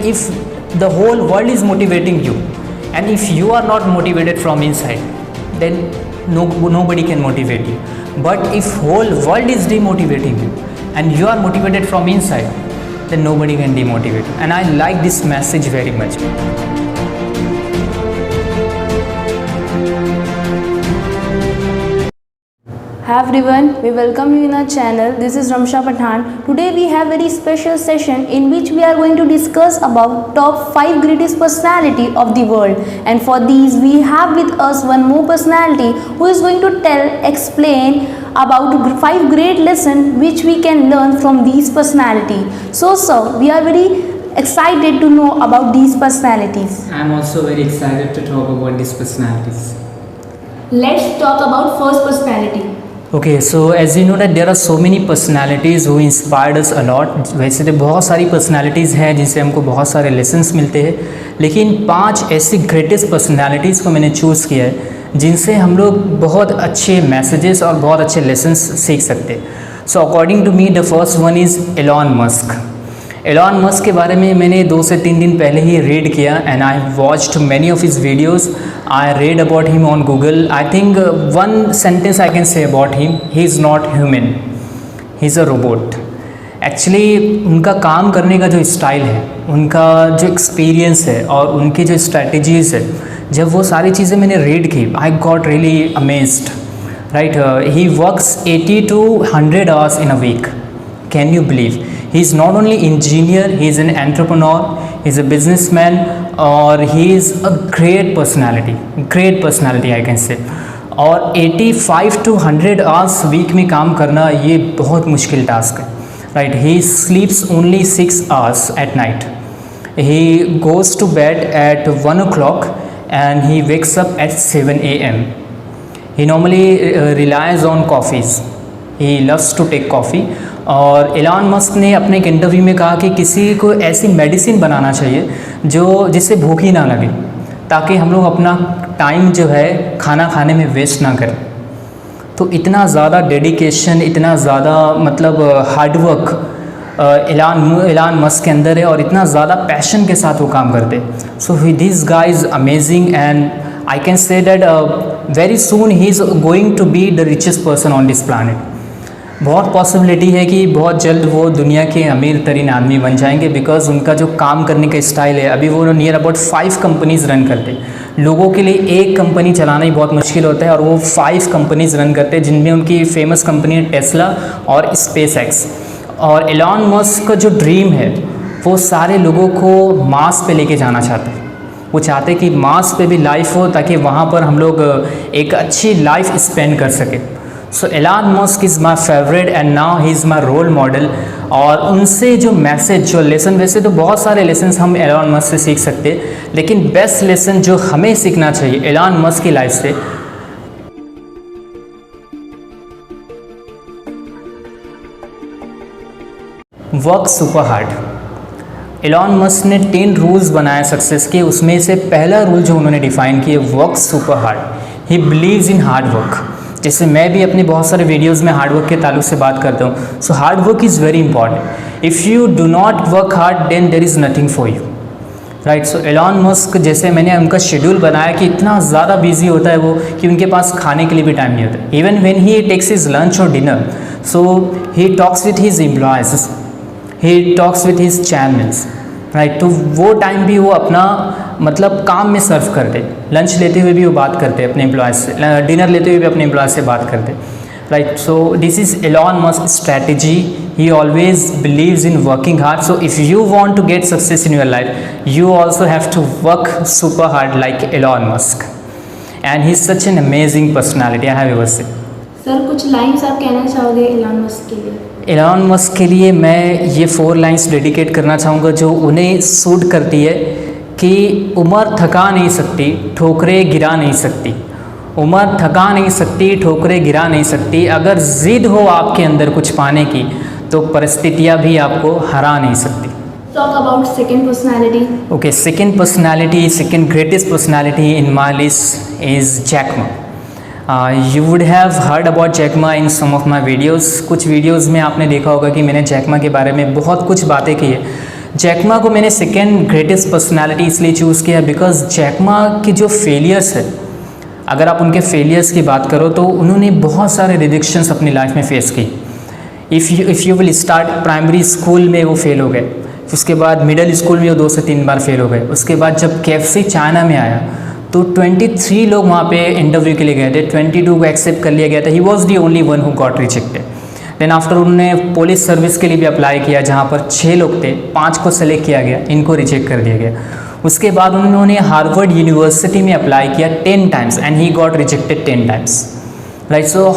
if the whole world is motivating you and if you are not motivated from inside, then nobody can motivate you. But if whole world is demotivating you and you are motivated from inside, then nobody can demotivate you. And I like this message very much. Hi everyone, we welcome you in our channel. This is Ramsha Pathan. Today we have very special session in which we are going to discuss about top 5 greatest personality of the world. And for these we have with us one more personality who is going to explain about 5 great lessons which we can learn from these personality. So sir, we are very excited to know about these personalities. I am also very excited to talk about these personalities. Let's talk about first personality. Okay, so as you know that there are so many personalities who inspired us a lot. वैसे तो बहुत सारी personalities हैं जिनसे हमको बहुत सारे lessons मिलते हैं, लेकिन 5 ऐसी greatest personalities को मैंने choose किया है जिनसे हम लोग बहुत अच्छे messages और बहुत अच्छे lessons सीख सकते हैं. So according to me the first one is Elon Musk. Elon Musk के बारे में मैंने 2 से 3 दिन पहले ही रीड किया and I watched many of his videos. I read about him on Google. I think one sentence I can say about him, he is not human, he is a robot. Actually उनका काम करने का जो style है, उनका जो experience है और उनकी जो स्ट्रैटेजीज़ है, जब वो सारी चीज़ें मैंने रीड की, I got really amazed. Right, he works 80 to 100 hours in a week. Can you believe? He is not only engineer, he is an entrepreneur, he is a businessman, और he is a great personality I can say. और 85 to 100 hours week में काम करना ये बहुत मुश्किल task है. Right, he sleeps only 6 hours at night. He goes to bed at 1 o'clock and he wakes up at 7 a.m. He normally relies on coffees. He loves to take coffee. और Elon Musk ने अपने एक interview में कहा कि किसी को ऐसी मेडिसिन बनाना चाहिए जिससे भूख ही ना लगे, ताकि हम लोग अपना टाइम जो है खाना खाने में वेस्ट ना करें. तो इतना ज़्यादा डेडिकेशन, इतना ज़्यादा मतलब हार्डवर्क एलॉन मस्क के अंदर है और इतना ज़्यादा पैशन के साथ वो काम करते. So this guy is amazing and I can say that very soon he is going to be the richest person on this planet. बहुत पॉसिबिलिटी है कि बहुत जल्द वो दुनिया के अमीर तरीन आदमी बन जाएंगे, बिकॉज़ उनका जो काम करने का स्टाइल है. अभी वो नियर अबाउट 5 कंपनीज़ रन करते हैं. लोगों के लिए एक कंपनी चलाना ही बहुत मुश्किल होता है और वो 5 कंपनीज़ रन करते हैं, जिनमें उनकी फेमस कंपनी है टेस्ला और स्पेसएक्स. और एलॉन मस्क का जो ड्रीम है वो सारे लोगों को मार्स पे लेके जाना चाहते हैं. वो चाहते हैं कि मार्स पे भी लाइफ हो, ताकि वहाँ पर हम लोग एक अच्छी लाइफ स्पेंड कर सकें. So Elon Musk is my favourite and now he is my role model. और उनसे जो मैसेज, जो लेसन, वैसे तो बहुत सारे लेसन हम एलॉन मस्क से सीख सकते हैं, लेकिन बेस्ट लेसन जो हमें सीखना चाहिए एलॉन मस्क की लाइफ से, work super hard. Elon Musk ने 10 रूल्स बनाए सक्सेस के, उसमें से पहला रूल जो उन्होंने डिफाइन किया, work super hard. He believes in hard work. जैसे मैं भी अपने बहुत सारे वीडियोज़ में हार्डवर्क के ताल्लुक से बात करता हूँ. So hard work is very important. If you do not work hard then there is nothing for you. Right, so Elon Musk, जैसे मैंने उनका शेड्यूल बनाया कि इतना ज़्यादा बिजी होता है वो कि उनके पास खाने के लिए भी टाइम नहीं होता. Even when he takes his lunch और dinner, so he talks with his employees, he talks with his channels. Right, तो वो टाइम भी वो अपना मतलब काम में सर्व करते. लंच लेते हुए भी वो बात करते अपने एम्प्लॉयज़ से, डिनर लेते हुए भी अपने एम्प्लॉयज़ से बात करते. Right, so this is Elon Musk strategy. He always believes in working hard. So if you want to get success in your life, you also have to work super hard like Elon Musk. And he is such an amazing personality. I have ever seen. Sir, कुछ lines आप कहना चाहोगे Elon Musk के लिए? Elon Musk के लिए मैं ये 4 लाइन्स डेडिकेट करना चाहूँगा जो उन्हें सूट करती है कि उम्र थका नहीं सकती, ठोकरें गिरा नहीं सकती. उम्र थका नहीं सकती, ठोकरें गिरा नहीं सकती. अगर ज़िद हो आपके अंदर कुछ पाने की, तो परिस्थितियाँ भी आपको हरा नहीं सकती. Talk about second personality. Okay, second greatest personality in my list is Jack Ma. You would have heard about Jack Ma in some of my videos. कुछ वीडियोज़ में आपने देखा होगा कि मैंने जैक मा के बारे में बहुत कुछ बातें की है. जैक मा को मैंने सेकेंड ग्रेटेस्ट पर्सनालिटी इसलिए चूज़ किया बिकॉज जैक मा की जो फेलियर्स है, अगर आप उनके फेलियर्स की बात करो तो उन्होंने बहुत सारे रिजेक्शंस अपनी लाइफ में फेस की। If you will start primary school में वो फेल हो गए, उसके बाद मिडिल स्कूल में वो 2 से 3 बार फेल हो गए। उसके बाद जब KFC चाइना में आया तो 23 लोग वहाँ पे इंटरव्यू के लिए गए थे, 22 को एक्सेप्ट कर लिया गया था। He was the only one who got rejected. Then after उन्होंने पुलिस सर्विस के लिए भी अप्लाई किया, जहाँ पर 6 लोग थे, 5 को सेलेक्ट किया गया, इनको रिजेक्ट कर दिया गया। उसके बाद उन्होंने हार्वर्ड यूनिवर्सिटी में अप्लाई किया 10 times and he got rejected 10 times, right. So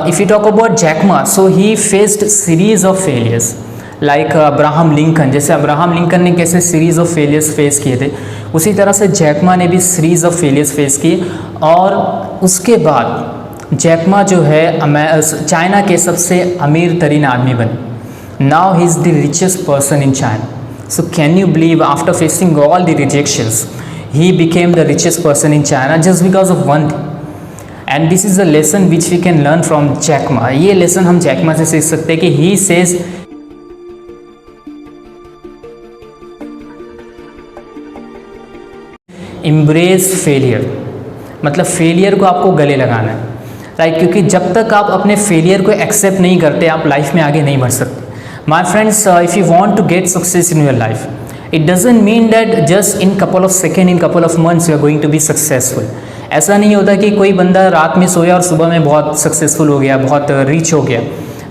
if you talk about Jack Ma, so he faced series of failures like Abraham Lincoln. जैसे अब्राहम लिंकन ने कैसे सीरीज़ ऑफ फेलियर्स फेस किए थे, उसी तरह से जैक मा ने भी सीरीज़ ऑफ फेलियर्स फेस किए। और उसके बाद जैक मा जो है चाइना के सबसे अमीर तरीन आदमी बने। Now he is the richest person in China. So can you believe after facing all the rejections, he became the richest person in China just because of one thing. And this is a lesson which we can learn from Jack Ma. ये lesson हम Jack Ma से सीख सकते हैं कि he says embrace failure, मतलब failure को आपको गले लगाना है, राइट। क्योंकि जब तक आप अपने फेलियर को एक्सेप्ट नहीं करते, आप लाइफ में आगे नहीं बढ़ सकते। My friends, if you want to get success in your life, it doesn't mean that just in couple of seconds, in couple of months you are going to be successful. ऐसा नहीं होता कि कोई बंदा रात में सोया और सुबह में बहुत सक्सेसफुल हो गया, बहुत रिच हो गया,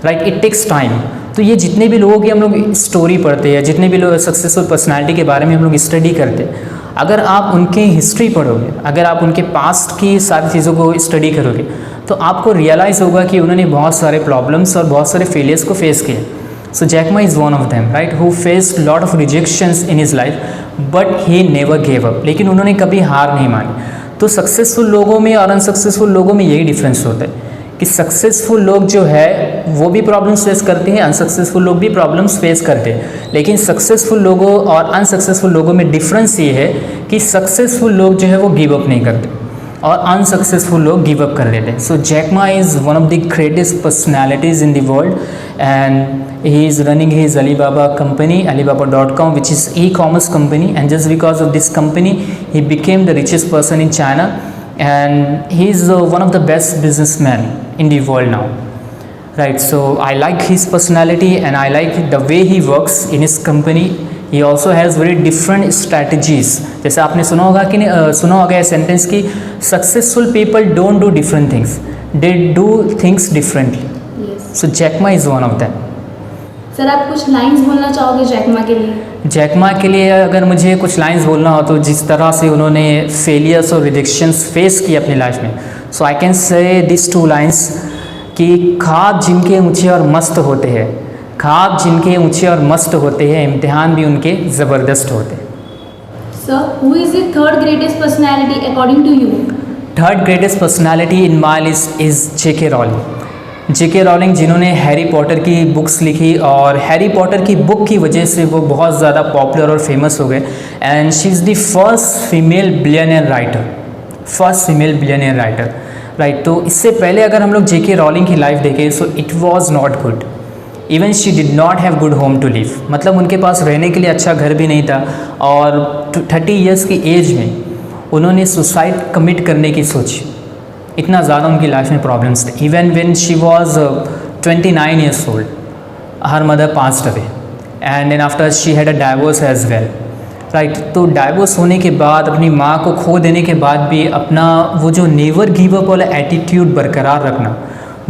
राइट। It takes time. तो ये जितने भी लोगों की हम लोग स्टोरी पढ़ते हैं, जितने भी लोग सक्सेसफुल पर्सनालिटी के बारे में हम लोग स्टडी करते हैं, अगर आप उनके हिस्ट्री पढ़ोगे, अगर आप उनके पास्ट की सारी चीज़ों को स्टडी करोगे, तो आपको रियलाइज़ होगा कि उन्होंने बहुत सारे प्रॉब्लम्स और बहुत सारे फेलियर्स को फेस किए। So Jack Ma is one of them, right, who faced lot of rejections in his life, but he never gave up. लेकिन उन्होंने कभी हार नहीं मानी। तो सक्सेसफुल लोगों में और अनसक्सेसफुल लोगों में यही डिफरेंस होता है कि सक्सेसफुल लोग जो है वो भी प्रॉब्लम्स फेस करते हैं, अनसक्सेसफुल लोग भी प्रॉब्लम्स फेस करते हैं। लेकिन सक्सेसफुल लोगों और अनसक्सेसफुल लोगों में डिफरेंस ये है कि सक्सेसफुल लोग जो है वो गिव अप नहीं करते और अनसक्सेसफुल लोग गिव अप कर देते हैं। So Jack Ma is one of the greatest personalities in the world and he is running his Alibaba company, Alibaba.com, which is e-commerce company, and just because of this company he became the richest person in China, and he is one of the best businessmen in the world now, right. So I like his personality and I like the way he works in his company. He also has very different strategies. जैसे आपने सुना होगा कि सुना होगा ये sentence कि successful people don't do different things, they do things differently. Yes. So Jack Ma is one of them. Sir, आप कुछ लाइंस बोलना चाहोगे जैक मा के लिए? जैक मा के लिए अगर मुझे कुछ लाइंस बोलना हो तो जिस तरह से उन्होंने फेलियर्स और रिजेक्शंस फेस किए अपनी लाइफ में, so I can say this 2 lines कि ख्वाब जिनके ऊंचे और मस्त होते हैं, ख्वाब जिनके ऊंचे और मस्त होते हैं, इम्तिहान भी उनके ज़बरदस्त होते हैं। Sir, who is the third greatest personality according to you? Third greatest personality in my list is J.K. Rowling. J.K. Rowling जिन्होंने हैरी पॉटर की बुक्स लिखी और हैरी पॉटर की बुक की वजह से वो बहुत ज़्यादा पॉपुलर और फेमस हो गए and she is the first female billionaire writer, right. तो इससे पहले अगर हम लोग J.K. रॉलिंग की लाइफ देखें so it was not good. Even she did not have good home to live, मतलब उनके पास रहने के लिए अच्छा घर भी नहीं था और 30 ईयर्स की एज में उन्होंने सुसाइड कमिट करने की सोची। इतना ज़्यादा उनकी लाइफ में प्रॉब्लम्स थे। Even when she was 29 years old, her mother passed away and then after she had a divorce as well, right. तो डाइवोर्स होने के बाद, अपनी माँ को खो देने के बाद भी अपना वो जो नेवर गिव अप वाला एटीट्यूड बरकरार रखना,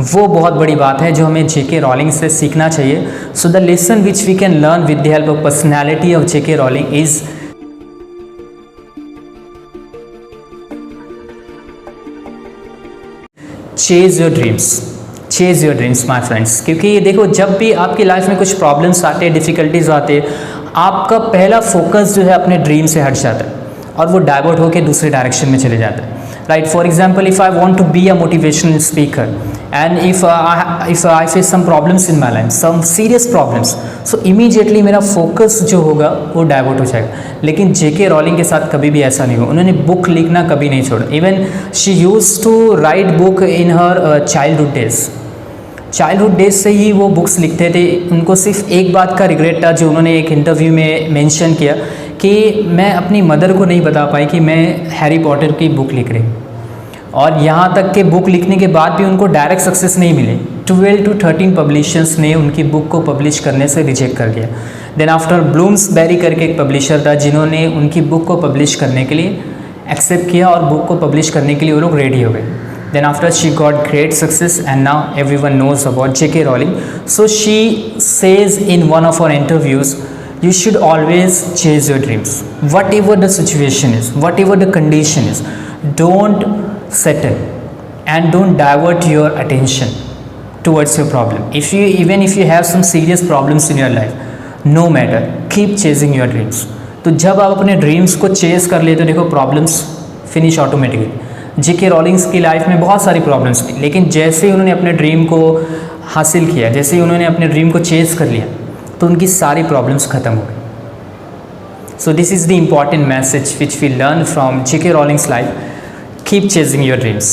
वो बहुत बड़ी बात है जो हमें J.K. रॉलिंग से सीखना चाहिए। So the lesson which we can learn with the help of personality of J.K. Rowling is chase your dreams my friends. क्योंकि देखो, जब भी आपकी लाइफ में कुछ प्रॉब्लम्स आते हैं, डिफ़िकल्टीज आते हैं, आपका पहला फोकस जो है अपने ड्रीम से हट जाता है और वो डाइवर्ट होकर दूसरे डायरेक्शन में चले जाता है, right. For example, if I want to be a motivational speaker and if I face some problems in my life, some serious problems, so immediately मेरा फोकस जो होगा वो डाइवर्ट हो जाएगा। लेकिन J.K. रॉलिंग के साथ कभी भी ऐसा नहीं हुआ। उन्होंने बुक लिखना कभी नहीं छोड़ा। Even she used to write book in her childhood days, childhood days से ही वो बुक्स लिखते थे। उनको सिर्फ एक बात का रिग्रेट था जो उन्होंने एक इंटरव्यू में मेंशन किया कि मैं अपनी मदर को नहीं बता पाई कि मैं हैरी पॉटर की बुक लिख रही हूँ। और यहाँ तक कि बुक लिखने के बाद भी उनको डायरेक्ट सक्सेस नहीं मिले। 12 to 13 पब्लिशर्स ने उनकी बुक को पब्लिश करने से रिजेक्ट कर दिया। देन आफ्टर ब्लूम्सबेरी करके एक पब्लिशर था जिन्होंने उनकी बुक को पब्लिश करने के लिए एक्सेप्ट किया और बुक को पब्लिश करने के लिए वो लोग रेडी हो गए। Then after she got great success and now everyone knows about J.K. Rowling. So she says in one of her interviews, you should always chase your dreams. Whatever the situation is, whatever the condition is, don't settle and don't divert your attention towards your problem. Even if you have some serious problems in your life, no matter, keep chasing your dreams. तो जब आप अपने dreams को chess कर लेते हो देखो problems finish automatically. J.K. Rawlings की लाइफ में बहुत सारी प्रॉब्लम्स थी, लेकिन जैसे ही उन्होंने अपने ड्रीम को हासिल किया, जैसे ही उन्होंने अपने ड्रीम को चेस कर लिया, तो उनकी सारी प्रॉब्लम्स ख़त्म हो गई। So this is the important message which we learn from J.K. Rowling's life, keep chasing your dreams.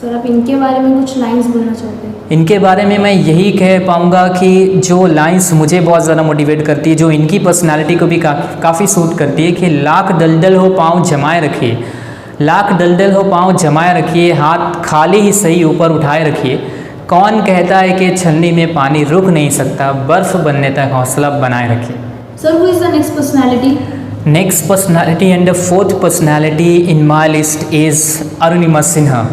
Sir आप इनके बारे में कुछ लाइंस बोलना चाहते हैं? इनके बारे में मैं यही कह पाऊँगा कि जो लाइंस मुझे बहुत ज़्यादा मोटिवेट करती है, जो इनकी पर्सनैलिटी को भी काफ़ी सूट करती है कि लाख दलदल हो पाँव जमाए रखिए, लाख दलदल हो पाँव जमाए रखिए, हाथ खाली ही सही ऊपर उठाए रखिए। कौन कहता है कि छलनी में पानी रुक नहीं सकता, बर्फ़ बनने तक हौसला बनाए रखिए। Sir who is the next personality? Next personality and the fourth personality in my list is Arunima Sinha,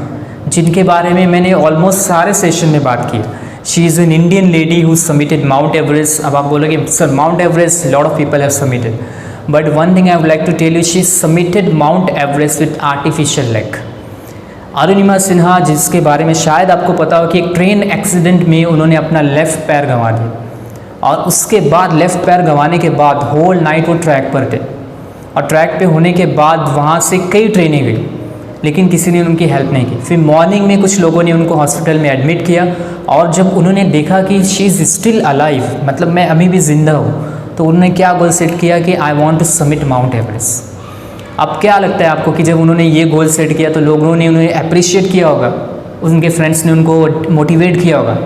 जिनके बारे में मैंने ऑलमोस्ट सारे सेशन में बात की। She is an Indian lady who submitted Mount Everest. अब आप बोलोगे sir Mount Everest lot of people have submitted, but one thing I would like to tell you, she submitted Mount Everest with artificial leg. Arunima Sinha, जिसके बारे में शायद आपको पता हो कि एक ट्रेन एक्सीडेंट में उन्होंने अपना लेफ़्ट पैर गंवा दिया और उसके बाद लेफ़्ट पैर गंवाने के बाद होल नाइट वो ट्रैक पर थे और ट्रैक पे होने के बाद वहाँ से कई ट्रेनें गई लेकिन किसी ने उनकी हेल्प नहीं की। फिर मॉर्निंग में कुछ लोगों ने उनको हॉस्पिटल में एडमिट किया और जब उन्होंने देखा कि शी इज़ स्टिल अलाइव, मतलब मैं अभी भी ज़िंदा हूँ, तो उन्होंने क्या गोल सेट किया कि I want to submit Mount Everest. अब क्या लगता है आपको कि जब उन्होंने ये गोल सेट किया तो लोगों ने उन्हें अप्रिशिएट किया होगा, उनके फ्रेंड्स ने उनको मोटिवेट किया होगा?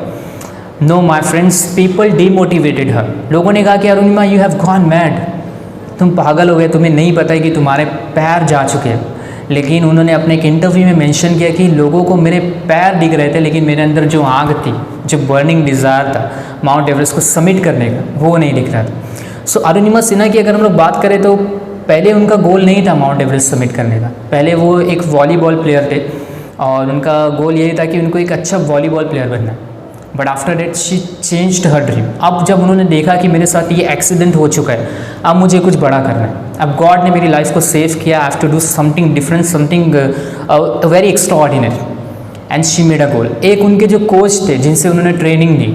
No my friends, people demotivated her. लोगों ने कहा कि Arunima you have gone mad, तुम पागल हो गए, तुम्हें नहीं पता है कि तुम्हारे पैर जा चुके हैं। लेकिन उन्होंने अपने एक इंटरव्यू में मेंशन किया कि लोगों को मेरे पैर दिख रहे थे लेकिन मेरे अंदर जो आग थी, जो बर्निंग डिज़ायर था माउंट एवरेस्ट को सबमिट करने का, वो नहीं दिख रहा था। सो अरुणिमा सिन्हा की अगर हम लोग बात करें तो पहले उनका गोल नहीं था माउंट एवरेस्ट सबमिट करने का। पहले वो एक वॉलीबॉल प्लेयर थे और उनका गोल यही था कि उनको एक अच्छा वॉलीबॉल प्लेयर बनना। But after that she changed her dream. अब जब उन्होंने देखा कि मेरे साथ ये एक्सीडेंट हो चुका है, अब मुझे कुछ बड़ा करना है, अब गॉड ने मेरी लाइफ को सेव किया, I have to do something different, something very extraordinary, and she made a goal. एक उनके जो कोच थे जिनसे उन्होंने ट्रेनिंग दी,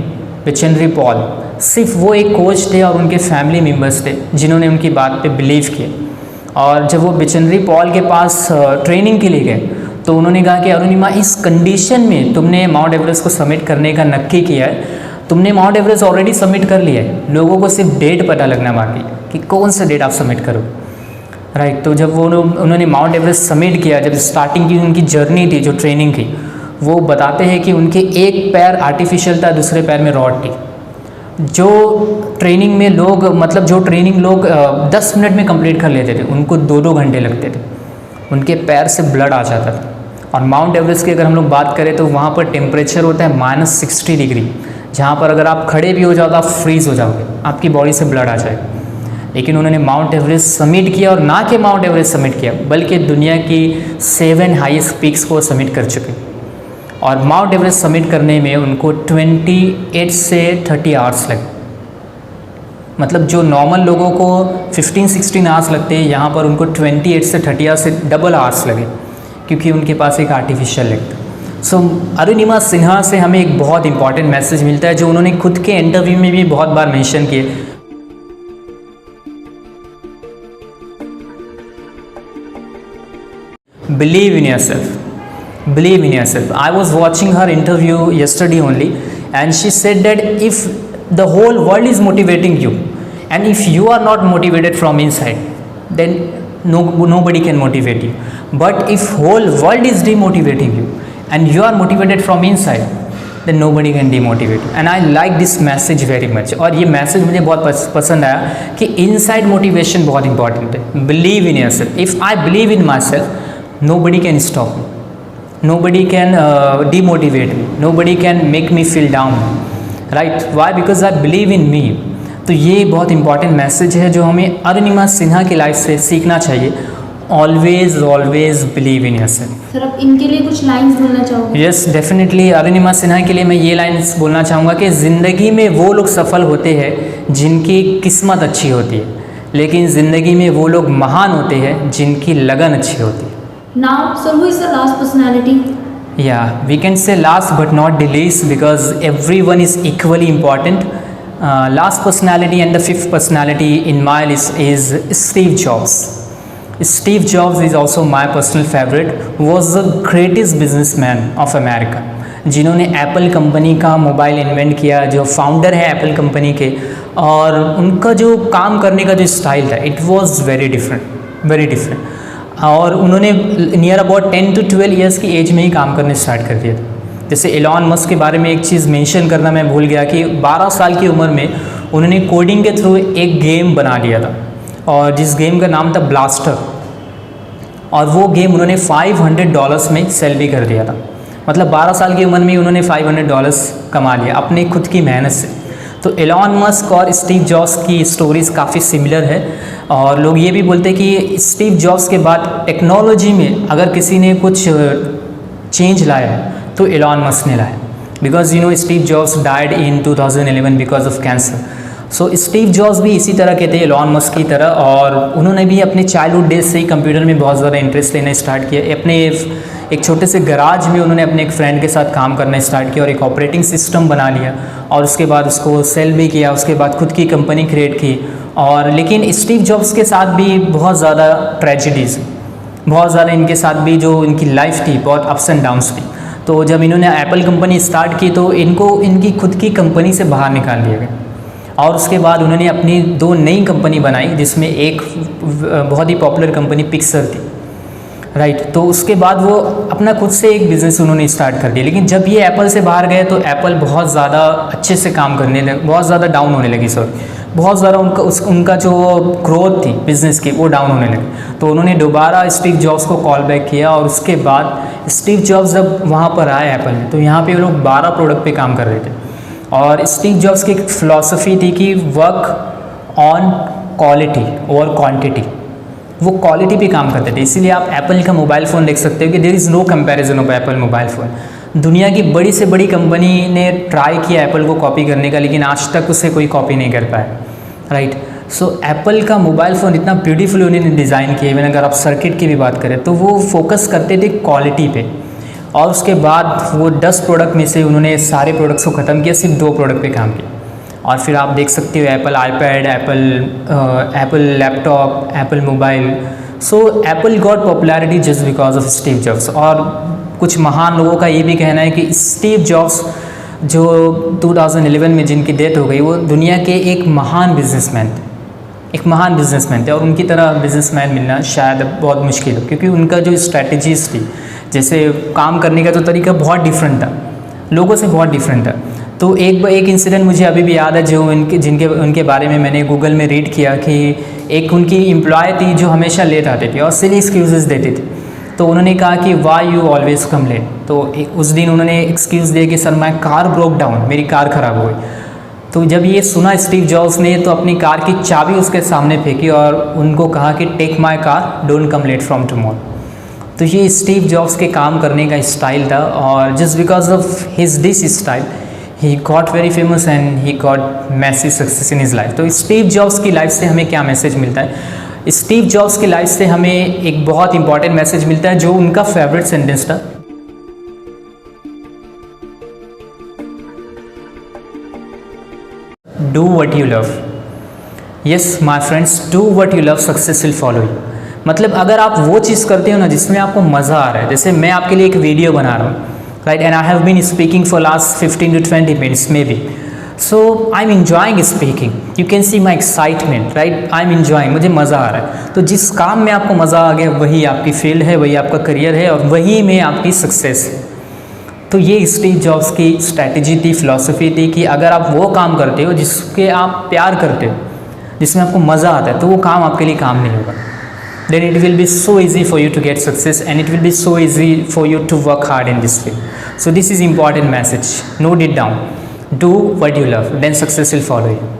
बिचेंद्री पॉल, सिर्फ वो एक कोच थे और उनके फैमिली मेम्बर्स थे जिन्होंने उनकी बात पे बिलीव किया। और जब वो बिचेंद्री पॉल के पास ट्रेनिंग के लिए गए तो उन्होंने कहा कि अरुणिमा इस कंडीशन में तुमने माउंट एवरेस्ट को सबमिट करने का नक्की किया है, तुमने माउंट एवरेस्ट ऑलरेडी सबमिट कर लिया है, लोगों को सिर्फ डेट पता लगना बाकी कि कौन सा डेट आप सबमिट करो, राइट। तो जब वो उन्होंने माउंट एवरेस्ट सबमिट किया, जब स्टार्टिंग की उनकी जर्नी थी, जो ट्रेनिंग थी, वो बताते हैं कि उनके एक पैर आर्टिफिशियल था, दूसरे पैर में रॉड थी। जो ट्रेनिंग में लोग, मतलब जो ट्रेनिंग लोग 10 मिनट में कंप्लीट कर लेते थे, उनको 2-2 घंटे लगते थे, उनके पैर से ब्लड आ जाता था। और माउंट एवरेस्ट की अगर हम लोग बात करें तो वहाँ पर टेम्परेचर होता है -60 डिग्री, जहाँ पर अगर आप खड़े भी हो जाओ तो आप फ्रीज़ हो जाओगे, आपकी बॉडी से ब्लड आ जाएगा। लेकिन उन्होंने माउंट एवरेस्ट सबमिट किया, और ना कि माउंट एवरेस्ट सबमिट किया बल्कि दुनिया की 7 हाईएस्ट पीक्स को सबमिट कर चुके। और माउंट एवरेस्ट सबमिट करने में उनको 28 से 30 आवर्स लगे। मतलब जो नॉर्मल लोगों को 15-16 आवर्स लगते हैं, यहाँ पर उनको 28 से 30 आवर्स से डबल आवर्स लगे, क्योंकि उनके पास एक आर्टिफिशियल लेग था। सो अरुणिमा सिन्हा से हमें एक बहुत इंपॉर्टेंट मैसेज मिलता है, जो उन्होंने खुद के इंटरव्यू में भी बहुत बार मेंशन किए। Believe in yourself. Believe in yourself. I was watching her interview yesterday only, and she said that if the whole world is motivating you, and if you are not motivated from inside, then nobody can motivate you. But if whole world is demotivating you, and you are motivated from inside, then nobody can demotivate you. And I like this message very much. और ये message मुझे बहुत पसंद आया कि inside motivation बहुत important है. Believe in yourself. If I believe in my self, nobody can stop me, nobody can demotivate me, nobody can make me feel down, right? Why? Because I believe in me. तो ये बहुत important message है जो हमें अरुणिमा सिन्हा की life से सीखना चाहिए. Always always believe in yourself. Sir आप इनके लिए कुछ लाइंस बोलना चाहोगे? Yes definitely. अरुणिमा सिन्हा के लिए मैं ये लाइन्स बोलना चाहूँगा कि ज़िंदगी में वो लोग सफल होते हैं जिनकी किस्मत अच्छी होती है, लेकिन ज़िंदगी में वो लोग महान होते हैं जिनकी लगन अच्छी होती है. Now sir who is the last personality? Yeah, we can say last but not the least because everyone is equally important. Last personality and the fifth personality in my list is Steve Jobs. Steve Jobs is also my personal favorite. Was the greatest businessman of America. जिन्होंने Apple company का mobile invent किया, जो founder है Apple company के, और उनका जो काम करने का जो स्टाइल था इट वाज वेरी डिफरेंट. और उन्होंने नियर अबाउट 10 to 12 ईयर्स की एज में ही काम करने स्टार्ट कर दिया था. जैसे एलॉन मस्क के बारे में एक चीज़ मेंशन करना मैं भूल गया कि 12 साल की उम्र में उन्होंने कोडिंग के थ्रू एक गेम बना लिया था, और जिस गेम का नाम था ब्लास्टर, और वो गेम उन्होंने $500 में सेल भी कर दिया था. मतलब 12 साल की उम्र में उन्होंने $500 कमा लिया अपने खुद की मेहनत से. तो एलॉन मस्क और स्टीव जॉब्स की स्टोरीज़ काफ़ी सिमिलर है, और लोग ये भी बोलते हैं कि स्टीव जॉब्स के बाद टेक्नोलॉजी में अगर किसी ने कुछ चेंज लाया है तो एलॉन मस्क ने लाया. Because you know Steve jobs died in 2011 because of cancer. So Steve jobs भी इसी तरह के थे एलॉन मस्क की तरह, और उन्होंने भी अपने चाइल्डहुड डेज से ही कंप्यूटर में बहुत ज़्यादा इंटरेस्ट लेना स्टार्ट किया. अपने एक छोटे से गराज में उन्होंने अपने एक फ्रेंड के साथ काम करना स्टार्ट किया और एक ऑपरेटिंग सिस्टम बना लिया, और उसके बाद उसको सेल भी किया. उसके बाद खुद की कंपनी क्रिएट की. और लेकिन स्टीव जॉब्स के साथ भी बहुत ज़्यादा ट्रेजिडीज़, बहुत ज़्यादा इनके साथ भी जो इनकी लाइफ थी बहुत अप्स एंड डाउन्स थी. तो जब इन्होंने एप्पल कंपनी स्टार्ट की तो इनको इनकी खुद की कंपनी से बाहर निकाल दिया गया, और उसके बाद उन्होंने अपनी 2 नई कंपनी बनाई, जिसमें एक बहुत ही पॉपुलर कंपनी पिक्सर थी, राइट. तो उसके बाद वो अपना खुद से एक बिज़नेस उन्होंने स्टार्ट कर दिया. लेकिन जब ये एप्पल से बाहर गए तो एप्पल बहुत ज़्यादा अच्छे से काम करने लगे, बहुत ज़्यादा डाउन होने लगी, बहुत ज़्यादा उनका जो ग्रोथ थी बिज़नेस की वो डाउन होने लगी. तो उन्होंने दोबारा स्टीव जॉब्स को कॉल बैक किया, और उसके बाद स्टीव जॉब्स जब वहाँ पर आए एप्पल में, तो यहाँ पे वो लोग 12 प्रोडक्ट पे काम कर रहे थे. और स्टीव जॉब्स की एक फ़िलॉसफी थी कि work on quality over quantity. वो क्वालिटी पे काम करते थे. इसीलिए आप एप्पल का मोबाइल फ़ोन देख सकते हो कि there is no comparison of Apple mobile phone. दुनिया की बड़ी से बड़ी कंपनी ने ट्राई किया एप्पल को कॉपी करने का, लेकिन आज तक उसे कोई कॉपी नहीं कर पाया, राइट. सो एप्पल का मोबाइल फ़ोन इतना ब्यूटीफुल उन्होंने डिज़ाइन किया. इवन अगर आप सर्किट की भी बात करें तो वो फोकस करते थे क्वालिटी पे. और उसके बाद वो 10 प्रोडक्ट में से उन्होंने सारे प्रोडक्ट्स को ख़त्म किया, सिर्फ 2 प्रोडक्ट पे काम किया. और फिर आप देख सकते हो Apple iPad, Apple laptop, Apple mobile. So Apple got popularity just because of Steve jobs. और कुछ महान लोगों का ये भी कहना है कि स्टीव जॉब्स जो 2011 में जिनकी डेथ हो गई, वो दुनिया के एक महान बिजनेसमैन थे, और उनकी तरह बिजनेसमैन मिलना शायद बहुत मुश्किल हो, क्योंकि उनका जो स्ट्रैटेजीज थी, जैसे काम करने का जो तरीका बहुत डिफरेंट था, लोगों से बहुत डिफरेंट था. तो एक इंसिडेंट मुझे अभी भी याद है जो उनके बारे में मैंने गूगल में रीड किया कि एक उनकी एम्प्लॉय थी जो हमेशा लेट आती थी और सिली एक्सक्यूज़ देती थी. तो उन्होंने कहा कि why you always come late. तो उस दिन उन्होंने एक्सक्यूज़ दिया कि sir my car broke down, मेरी कार ख़राब हो गई. तो जब ये सुना स्टीव जॉब्स ने तो अपनी कार की चाबी उसके सामने फेंकी और उनको कहा कि take my car, don't come late from tomorrow. तो ये स्टीव जॉब्स के काम करने का स्टाइल था, और just because of his this style he got very famous and he got massive success in his life. तो स्टीव जॉब्स की लाइफ से हमें क्या मैसेज मिलता है? स्टीव जॉब्स की लाइफ से हमें एक बहुत इंपॉर्टेंट मैसेज मिलता है, जो उनका फेवरेट सेंटेंस था. Do what you love. Yes my friends, do what you love, success will follow you. मतलब अगर आप वो चीज़ करते हो ना जिसमें आपको मज़ा आ रहा है, जैसे मैं आपके लिए एक वीडियो बना रहा हूँ, right, and I have been speaking for last 15 to 20 minutes maybe. So I am enjoying speaking, you can see my excitement, right. I am enjoying, मुझे मज़ा आ रहा है. तो जिस काम में आपको मज़ा आ गया वही आपकी फील्ड है, वही आपका करियर है, और वही में आपकी सक्सेस है. तो ये स्टीव जॉब्स की स्ट्रैटेजी थी, फिलॉसफी थी कि अगर आप वो काम करते हो जिसके आप प्यार करते हो, जिसमें आपको मज़ा आता है, तो वो काम आपके लिए काम नहीं होगा. Then it will be so easy for you to get success, and it will be so easy for you to work hard in this field. So this is important message. Note it down. Do what you love, then success will follow you.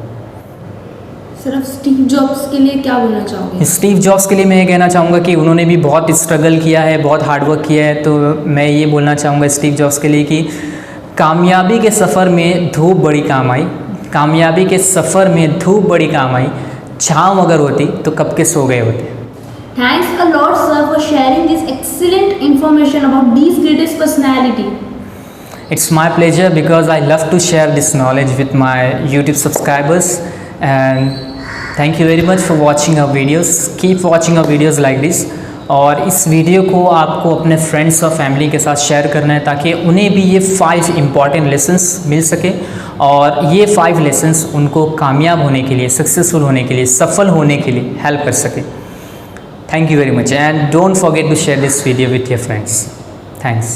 Sir, आप Steve jobs के लिए क्या बोलना चाहोगे? Steve jobs के लिए मैं ये कहना चाहूँगा कि उन्होंने भी बहुत स्ट्रगल किया है, बहुत हार्ड वर्क किया है. तो मैं ये बोलना चाहूँगा स्टीव जॉब्स के लिए कि कामयाबी के सफ़र में धूप बड़ी काम आई, कामयाबी के सफ़र में धूप बड़ी काम आई, छाँव अगर होती तो कब के सो गए होते. Thanks a lot, sir, for sharing this excellent information about these greatest personality. It's my pleasure because I love to share this knowledge with my YouTube subscribers, and thank you very much for watching our videos. Keep watching our videos like this. और इस video को आपको अपने friends और family के साथ share करना है ताकि उन्हें भी ये 5 इम्पॉर्टेंट लेसन्स मिल सके और ये 5 लेसन्स उनको कामयाब होने के लिए, सक्सेसफुल होने के लिए, सफल होने के लिए हेल्प कर सके. Thank you very much, and don't forget to share this video with your friends. Thanks.